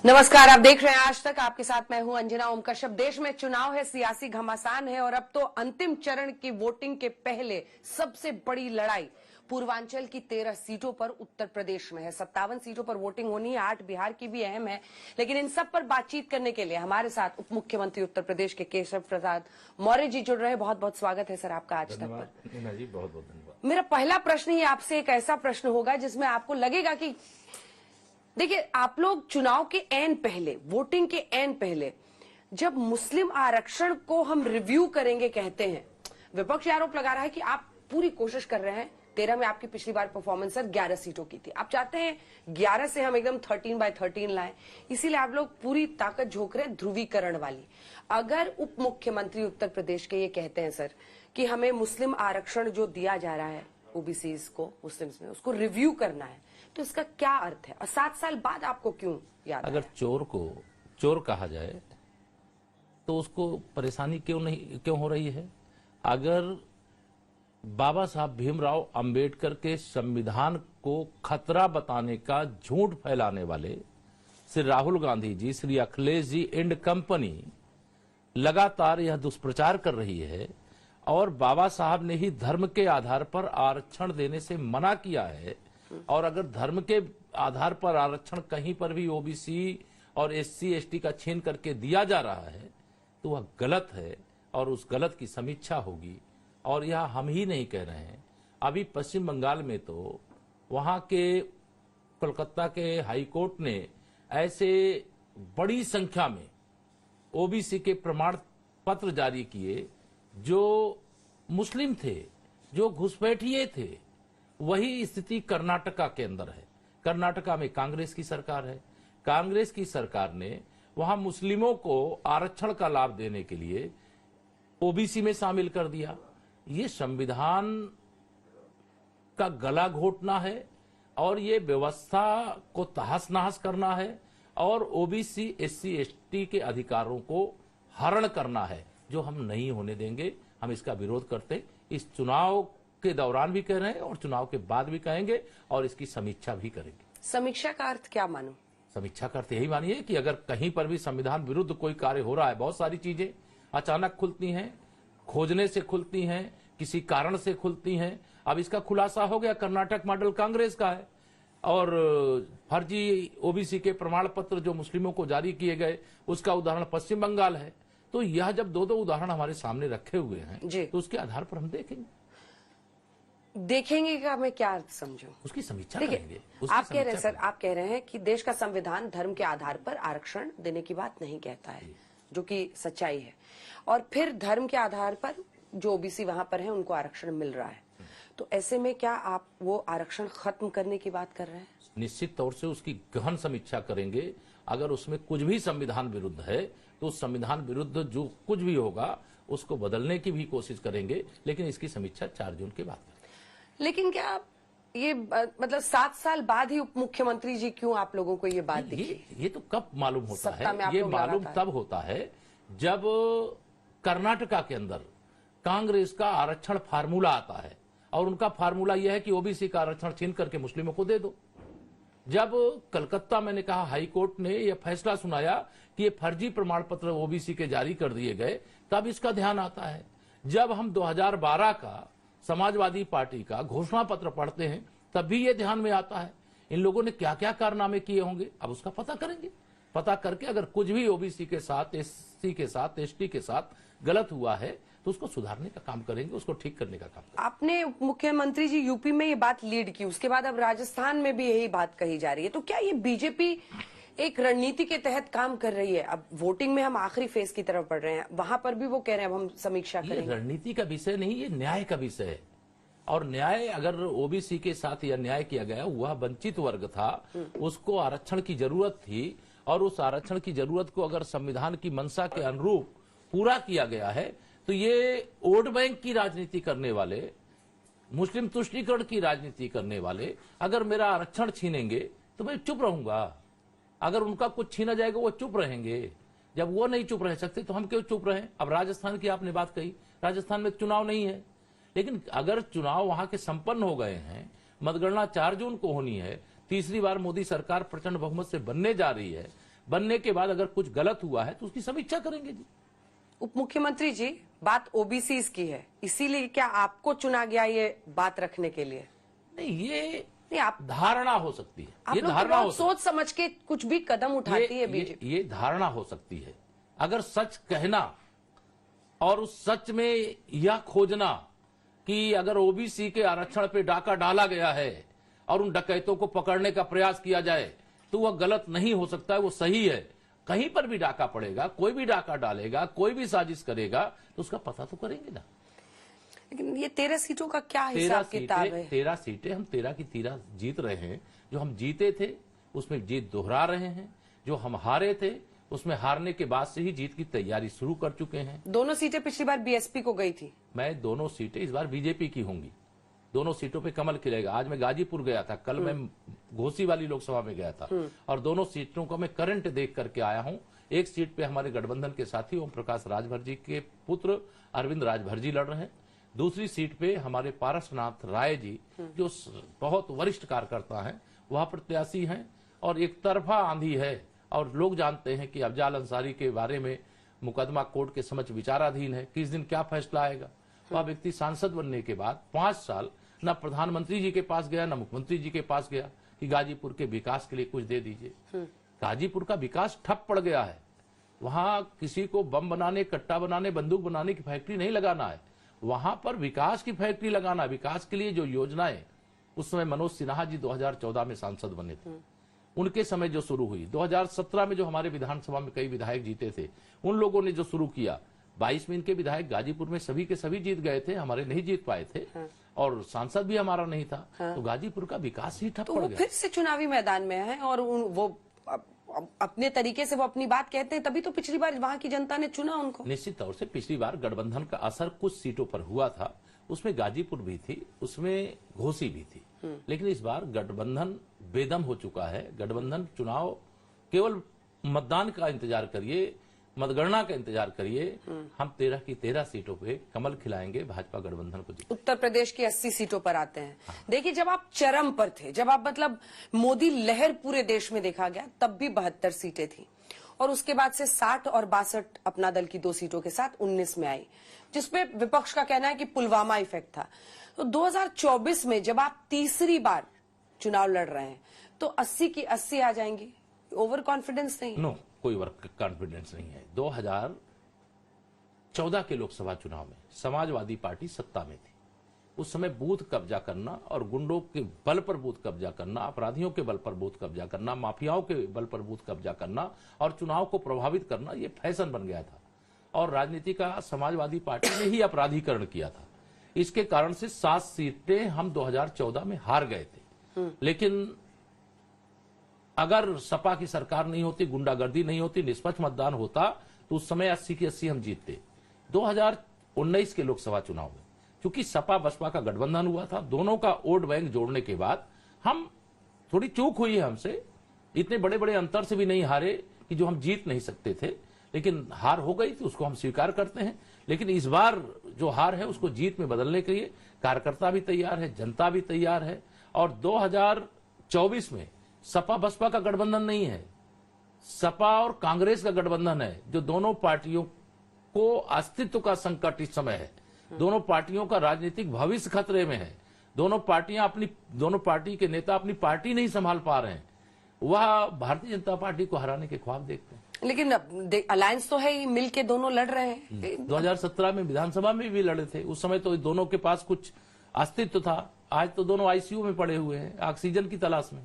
नमस्कार, आप देख रहे हैं आज तक। आपके साथ मैं हूं अंजना ओम कश्यप। देश में चुनाव है, सियासी घमासान है और अब तो अंतिम चरण की वोटिंग के पहले सबसे बड़ी लड़ाई पूर्वांचल की 13 सीटों पर उत्तर प्रदेश में है। 57 सीटों पर वोटिंग होनी है, 8 बिहार की भी अहम है। लेकिन इन सब पर बातचीत करने के लिए हमारे साथ उप मुख्यमंत्री उत्तर प्रदेश के केशव प्रसाद मौर्य जी जुड़ रहे हैं। बहुत बहुत स्वागत है सर आपका आज तक पर। जी बहुत बहुत धन्यवाद। मेरा पहला प्रश्न ही आपसे एक ऐसा प्रश्न होगा जिसमें आपको लगेगा कि देखिए, आप लोग चुनाव के एन पहले, वोटिंग के एन पहले जब मुस्लिम आरक्षण को हम रिव्यू करेंगे कहते हैं, विपक्ष आरोप लगा रहा है कि आप पूरी कोशिश कर रहे हैं। 13 में आपकी पिछली बार परफॉर्मेंस सर 11 सीटों की थी, आप चाहते हैं 11 से हम एकदम 13/13 लाएं, इसीलिए आप लोग पूरी ताकत झोंक रहे हैं ध्रुवीकरण वाली। अगर उप मुख्यमंत्री उत्तर प्रदेश के ये कहते हैं सर कि हमें मुस्लिम आरक्षण जो दिया जा रहा है ओबीसीज को, मुस्लिम्स में, उसको रिव्यू करना है, तो इसका क्या अर्थ है और 7 साल बाद आपको क्यों याद अगर चोर को चोर कहा जाए तो उसको परेशानी क्यों हो रही है? अगर बाबा साहब भीमराव अंबेडकर के संविधान को खतरा बताने का झूठ फैलाने वाले श्री राहुल गांधी जी, श्री अखिलेश जी एंड कंपनी लगातार यह दुष्प्रचार कर रही है और बाबा साहब ने ही धर्म के आधार पर आरक्षण देने से मना किया है, और अगर धर्म के आधार पर आरक्षण कहीं पर भी ओबीसी और एससी एसटी का छीन करके दिया जा रहा है तो वह गलत है और उस गलत की समीक्षा होगी। और यह हम ही नहीं कह रहे हैं, अभी पश्चिम बंगाल में तो वहां के कोलकाता के हाई कोर्ट ने ऐसे बड़ी संख्या में ओबीसी के प्रमाण पत्र जारी किए जो मुस्लिम थे, जो घुसपैठिए थे। वही स्थिति कर्नाटका के अंदर है। कर्नाटका में कांग्रेस की सरकार है। कांग्रेस की सरकार ने वहां मुस्लिमों को आरक्षण का लाभ देने के लिए ओबीसी में शामिल कर दिया। ये संविधान का गला घोटना है और ये व्यवस्था को तहस नहस करना है और ओबीसी एससी एसटी के अधिकारों को हरण करना है, जो हम नहीं होने देंगे। हम इसका विरोध करते इस चुनाव के दौरान भी कह रहे हैं और चुनाव के बाद भी कहेंगे और इसकी समीक्षा भी करेंगे। समीक्षा का अर्थ क्या मानूं? समीक्षा का अर्थ यही मानिए कि अगर कहीं पर भी संविधान विरुद्ध कोई कार्य हो रहा है, बहुत सारी चीजें अचानक खुलती हैं, खोजने से खुलती हैं, किसी कारण से खुलती हैं। अब इसका खुलासा हो गया, कर्नाटक मॉडल कांग्रेस का है और फर्जी ओबीसी के प्रमाण पत्र जो मुस्लिमों को जारी किए गए उसका उदाहरण पश्चिम बंगाल है। तो यह जब दो उदाहरण हमारे सामने रखे हुए हैं तो उसके आधार पर हम देखेंगे का मैं क्या अर्थ समझूं? उसकी समीक्षा करेंगे। आप कह रहे हैं सर, आप कह रहे हैं कि देश का संविधान धर्म के आधार पर आरक्षण देने की बात नहीं कहता है, जो कि सच्चाई है, और फिर धर्म के आधार पर जो ओबीसी वहां पर है उनको आरक्षण मिल रहा है। तो ऐसे में क्या आप वो आरक्षण खत्म करने की बात कर रहे हैं? निश्चित तौर से उसकी गहन समीक्षा करेंगे। अगर उसमें कुछ भी संविधान विरुद्ध है तो उस संविधान विरुद्ध जो कुछ भी होगा उसको बदलने की भी कोशिश करेंगे, लेकिन इसकी समीक्षा 4 जून के बाद करेंगे। लेकिन क्या ये मतलब 7 साल बाद ही उप मुख्यमंत्री जी क्यों आप लोगों को ये बात दिखी? ये तो कब मालूम होता है? ये मालूम तब होता है जब कर्नाटका के अंदर कांग्रेस का आरक्षण फार्मूला आता है और उनका फार्मूला यह है कि ओबीसी का आरक्षण छीन करके मुस्लिमों को दे दो। जब कलकत्ता, मैंने कहा, हाई कोर्ट ने यह फैसला सुनाया कि ये फर्जी प्रमाण पत्र ओबीसी के जारी कर दिए गए, तब इसका ध्यान आता है। जब हम 2012 का समाजवादी पार्टी का घोषणा पत्र पढ़ते हैं तब भी ये ध्यान में आता है। इन लोगों ने क्या क्या कारनामे किए होंगे, अब उसका पता करेंगे। पता करके अगर कुछ भी ओबीसी के साथ, एससी के साथ, एसटी के साथ गलत हुआ है तो उसको सुधारने का काम करेंगे, उसको ठीक करने का काम करेंगे। आपने मुख्यमंत्री जी यूपी में ये बात लीड की, उसके बाद अब राजस्थान में भी यही बात कही जा रही है। तो क्या ये बीजेपी एक रणनीति के तहत काम कर रही है? अब वोटिंग में हम आखिरी फेज की तरफ बढ़ रहे हैं, वहां पर भी वो कह रहे हैं अब हम समीक्षा करेंगे। रणनीति का विषय नहीं, ये न्याय का विषय है। और न्याय, अगर ओबीसी के साथ यह न्याय किया गया, वह वंचित वर्ग था, उसको आरक्षण की जरूरत थी और उस आरक्षण की जरूरत को अगर संविधान की मंशा के अनुरूप पूरा किया गया है तो ये वोट बैंक की राजनीति करने वाले, मुस्लिम तुष्टीकरण की राजनीति करने वाले अगर मेरा आरक्षण छीनेंगे तो मैं चुप रहूंगा। अगर उनका कुछ छीना जाएगा वो चुप रहेंगे। जब वो नहीं चुप रह सकते तो हम क्यों चुप रहें? अब राजस्थान की आपने बात कही, राजस्थान में चुनाव नहीं है, लेकिन अगर चुनाव वहां के संपन्न हो गए हैं, मतगणना 4 जून को होनी है, तीसरी बार मोदी सरकार प्रचंड बहुमत से बनने जा रही है, बनने के बाद अगर कुछ गलत हुआ है तो उसकी समीक्षा करेंगे जी। उप मुख्यमंत्री जी, बात ओबीसी की है, इसीलिए क्या आपको चुना गया ये बात रखने के लिए? नहीं, ये नहीं, आप धारणा हो सकती है। आप ये लोग तो धारणा हो बहुत सोच समझ के कुछ भी कदम उठाती है बीजेपी। ये धारणा हो सकती है। अगर सच कहना और उस सच में यह खोजना कि अगर ओबीसी के आरक्षण पे डाका डाला गया है और उन डकैतों को पकड़ने का प्रयास किया जाए तो वह गलत नहीं हो सकता है, वो सही है। कहीं पर भी डाका पड़ेगा, कोई भी डाका डालेगा, कोई भी साजिश करेगा तो उसका पता तो करेंगे ना। लेकिन ये 13 सीटों का क्या हिसाब किताब है? 13 सीटें हम 13 की 13 जीत रहे हैं। जो हम जीते थे उसमें जीत दोहरा रहे हैं, जो हम हारे थे उसमें हारने के बाद से ही जीत की तैयारी शुरू कर चुके हैं। दोनों सीटें पिछली बार बीएसपी को गई थी। मैं दोनों सीटें इस बार बीजेपी की होंगी। दोनों सीटों पे कमल खिलेगा। आज मैं गाजीपुर गया था, कल मैं घोसी वाली लोकसभा में गया था और दोनों सीटों का मैं करंट देख करके आया हूं। एक सीट पे हमारे गठबंधन के साथी ओम प्रकाश राजभर जी के पुत्र अरविंद राजभर जी लड़ रहे हैं। दूसरी सीट पे हमारे पारसनाथ राय जी जो बहुत वरिष्ठ कार्यकर्ता हैं वह प्रत्याशी हैं। और एक तरफा आंधी है और लोग जानते हैं कि अफजाल अंसारी के बारे में मुकदमा कोर्ट के समक्ष विचाराधीन है। किस दिन क्या फैसला आएगा। वह व्यक्ति सांसद बनने के बाद 5 साल न प्रधानमंत्री जी के पास गया न मुख्यमंत्री जी के पास गया कि गाजीपुर के विकास के लिए कुछ दे दीजिए। गाजीपुर का विकास ठप पड़ गया है। वहां किसी को बम बनाने, कट्टा बनाने, बंदूक बनाने की फैक्ट्री नहीं लगाना है, वहां पर विकास की फैक्ट्री लगाना। विकास के लिए जो योजनाएं उस समय मनोज सिन्हा जी 2014 में सांसद बने थे, उनके समय जो शुरू हुई, 2017 में जो हमारे विधानसभा में कई विधायक जीते थे उन लोगों ने जो शुरू किया, 22 में इनके विधायक गाजीपुर में सभी के सभी जीत गए थे, हमारे नहीं जीत पाए थे और सांसद भी हमारा नहीं था। तो गाजीपुर का विकास ही ठप तो पड़ वो गया। फिर से चुनावी मैदान में है और वो अपने तरीके से वो अपनी बात कहते हैं, तभी तो पिछली बार वहां की जनता ने चुना उनको। निश्चित तौर से पिछली बार गठबंधन का असर कुछ सीटों पर हुआ था, उसमें गाजीपुर भी थी, उसमें घोसी भी थी। लेकिन इस बार गठबंधन बेदम हो चुका है। गठबंधन चुनाव केवल मतदान का इंतजार करिए, मतगणना का इंतजार करिए। हम 13 की 13 सीटों पे कमल खिलाएंगे, भाजपा गठबंधन को जीतेगा। उत्तर प्रदेश की 80 सीटों पर आते हैं। देखिए, जब आप चरम पर थे, जब आप मतलब मोदी लहर पूरे देश में देखा गया, तब भी 72 सीटें थी और उसके बाद से 60 और 62 अपना दल की 2 सीटों के साथ 19 में आई, जिसपे विपक्ष का कहना है कि पुलवामा इफेक्ट था। तो 2024 में जब आप तीसरी बार चुनाव लड़ रहे हैं तो 80 की 80 आ जाएंगी। ओवर कॉन्फिडेंस नहीं? नो, कोई ओवर कॉन्फिडेंस नहीं है। 2014 के लोकसभा चुनाव में समाजवादी पार्टी सत्ता में थी। उस समय बूथ कब्जा करना और गुंडों के बल पर बूथ कब्जा करना, अपराधियों के बल पर बूथ कब्जा करना, माफियाओं के बल पर बूथ कब्जा करना और चुनाव को प्रभावित करना, ये फैशन बन गया था और राजनीति का समाजवादी पार्टी ने ही अपराधीकरण किया था। इसके कारण से 7 सीटें हम 2014 में हार गए थे। लेकिन अगर सपा की सरकार नहीं होती, गुंडागर्दी नहीं होती, निष्पक्ष मतदान होता तो उस समय 80 की 80 हम जीतते। 2019 के लोकसभा चुनाव में क्योंकि सपा बसपा का गठबंधन हुआ था, दोनों का वोट बैंक जोड़ने के बाद हम थोड़ी चूक हुई है हमसे। इतने बड़े बड़े अंतर से भी नहीं हारे कि जो हम जीत नहीं सकते थे, लेकिन हार हो गई थी, उसको हम स्वीकार करते हैं। लेकिन इस बार जो हार है उसको जीत में बदलने के लिए कार्यकर्ता भी तैयार है, जनता भी तैयार है। और 2024 में सपा बसपा का गठबंधन नहीं है, सपा और कांग्रेस का गठबंधन है, जो दोनों पार्टियों को अस्तित्व का संकट इस समय है। दोनों पार्टियों का राजनीतिक भविष्य खतरे में है। दोनों पार्टी के नेता अपनी पार्टी नहीं संभाल पा रहे हैं। वह भारतीय जनता पार्टी को हराने के ख्वाब देखते हैं। लेकिन अलायंस तो है ही, मिल के दोनों लड़ रहे हैं। 2017 में विधानसभा में भी लड़े थे, उस समय तो दोनों के पास कुछ अस्तित्व था। आज तो दोनों आईसीयू में पड़े हुए हैं, ऑक्सीजन की तलाश में।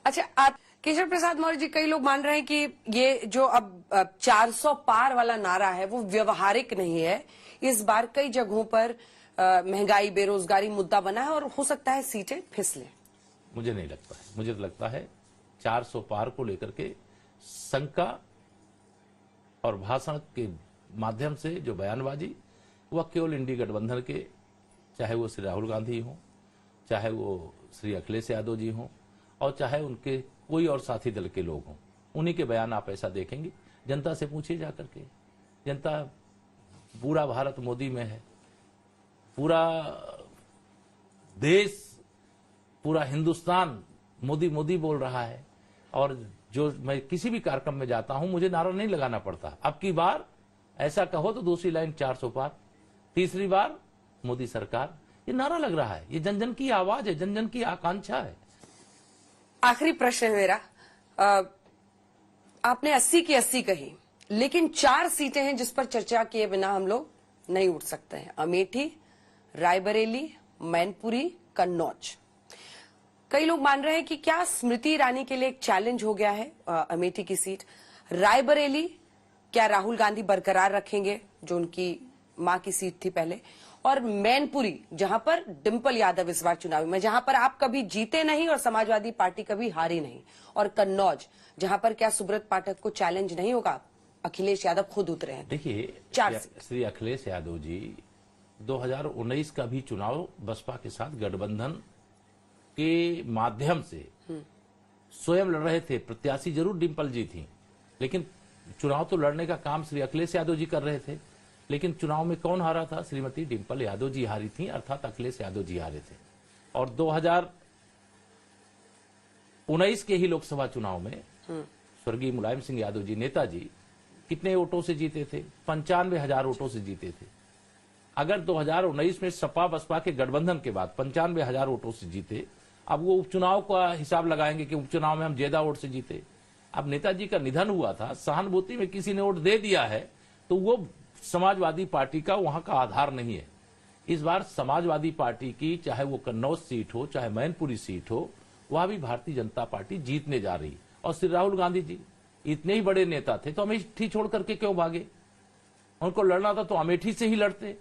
अच्छा, आप केशव प्रसाद मौर्य जी, कई लोग मान रहे हैं कि ये जो अब 400 पार वाला नारा है वो व्यवहारिक नहीं है। इस बार कई जगहों पर महंगाई, बेरोजगारी मुद्दा बना है और हो सकता है सीटें फिसले। मुझे नहीं लगता है। मुझे तो लगता है 400 पार को लेकर के शंका और भाषण के माध्यम से जो बयानबाजी, वह केवल इंडी गठबंधन के, चाहे वो श्री राहुल गांधी हो, चाहे वो श्री अखिलेश यादव जी हो और चाहे उनके कोई और साथी दल के लोग हों, उन्हीं के बयान आप ऐसा देखेंगे। जनता से पूछिए जाकर के, जनता पूरा भारत मोदी में है, पूरा देश, पूरा हिंदुस्तान मोदी मोदी बोल रहा है और जो मैं किसी भी कार्यक्रम में जाता हूं मुझे नारा नहीं लगाना पड़ता। अब की बार ऐसा कहो तो दूसरी लाइन 400 पार, तीसरी बार मोदी सरकार, ये नारा लग रहा है। ये जन जन की आवाज है, जन जन की आकांक्षा है। आखिरी प्रश्न है मेरा। आपने 80 की 80 कही, लेकिन 4 सीटें हैं जिस पर चर्चा किए बिना हम लोग नहीं उठ सकते हैं। अमेठी, रायबरेली, मैनपुरी, कन्नौज। कई लोग मान रहे हैं कि क्या स्मृति ईरानी के लिए एक चैलेंज हो गया है अमेठी की सीट। रायबरेली क्या राहुल गांधी बरकरार रखेंगे, जो उनकी मां की सीट थी पहले। और मैनपुरी, जहां पर डिंपल यादव इस बार चुनावी में, जहां पर आप कभी जीते नहीं और समाजवादी पार्टी कभी हारी नहीं। और कन्नौज, जहां पर क्या सुब्रत पाठक को चैलेंज नहीं होगा, अखिलेश यादव खुद उतरे हैं। देखिए, 4 श्री अखिलेश यादव जी 2019 का भी चुनाव बसपा के साथ गठबंधन के माध्यम से स्वयं लड़ रहे थे। प्रत्याशी जरूर डिंपल जी थी, लेकिन चुनाव तो लड़ने का काम श्री अखिलेश यादव जी कर रहे थे। लेकिन चुनाव में कौन हारा था? श्रीमती डिंपल यादव जी हारी थी, अर्थात अखिलेश यादव जी हारे थे। और 2019 के ही लोकसभा चुनाव में स्वर्गीय मुलायम सिंह यादव जी, नेताजी, कितने वोटों से जीते थे? 95,000 वोटों से जीते थे। अगर 2019 में सपा बसपा के गठबंधन के बाद 95,000 वोटों से जीते, अब वो उपचुनाव का हिसाब लगाएंगे कि उपचुनाव में हम ज्यादा वोट से जीते। अब नेताजी का निधन हुआ था, सहानुभूति में किसी ने वोट दे दिया है, तो वो समाजवादी पार्टी का वहां का आधार नहीं है। इस बार समाजवादी पार्टी की, चाहे वो कन्नौज सीट हो, चाहे मैनपुरी सीट हो, वहां भी भारतीय जनता पार्टी जीतने जा रही। और श्री राहुल गांधी जी इतने ही बड़े नेता थे तो अमेठी छोड़ करके क्यों भागे? उनको लड़ना था तो अमेठी से ही लड़ते।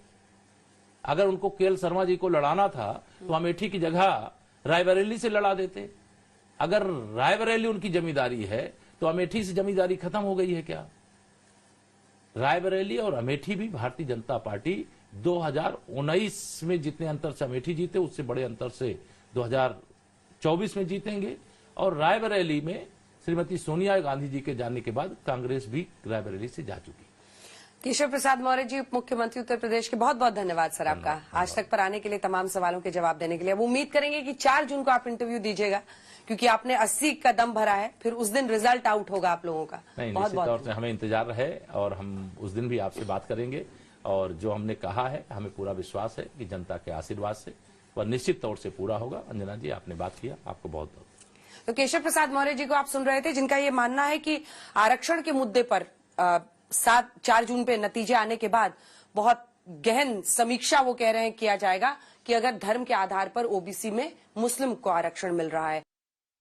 अगर उनको केएल शर्मा जी को लड़ाना था तो अमेठी की जगह रायबरेली से लड़ा देते। अगर रायबरेली उनकी जमींदारी है तो अमेठी से जमींदारी खत्म हो गई है क्या? रायबरेली और अमेठी भी भारतीय जनता पार्टी 2019 में जितने अंतर से अमेठी जीते, उससे बड़े अंतर से 2024 में जीतेंगे। और रायबरेली में श्रीमती सोनिया गांधी जी के जाने के बाद कांग्रेस भी रायबरेली से जा चुकी। केशव प्रसाद मौर्य जी, उप मुख्यमंत्री उत्तर प्रदेश के, बहुत बहुत धन्यवाद सर आपका आज तक पर आने के लिए, तमाम सवालों के जवाब देने के लिए। अब उम्मीद करेंगे कि 4 जून को आप इंटरव्यू दीजिएगा, क्योंकि आपने 80 का दम भरा है, फिर उस दिन रिजल्ट आउट होगा आप लोगों का। नहीं, बहुत निश्चित तौर से हमें इंतजार रहे और हम उस दिन भी आपसे बात करेंगे। और जो हमने कहा है, हमें पूरा विश्वास है कि जनता के आशीर्वाद से वह निश्चित तौर से पूरा होगा। अंजना जी, आपने बात किया, आपको बहुत बहुत। तो केशव प्रसाद मौर्य जी को आप सुन रहे थे, जिनका ये मानना है कि आरक्षण के मुद्दे पर 4 जून पे नतीजे आने के बाद बहुत गहन समीक्षा, वो कह रहे हैं, किया जाएगा कि अगर धर्म के आधार पर ओबीसी में मुस्लिम को आरक्षण मिल रहा है।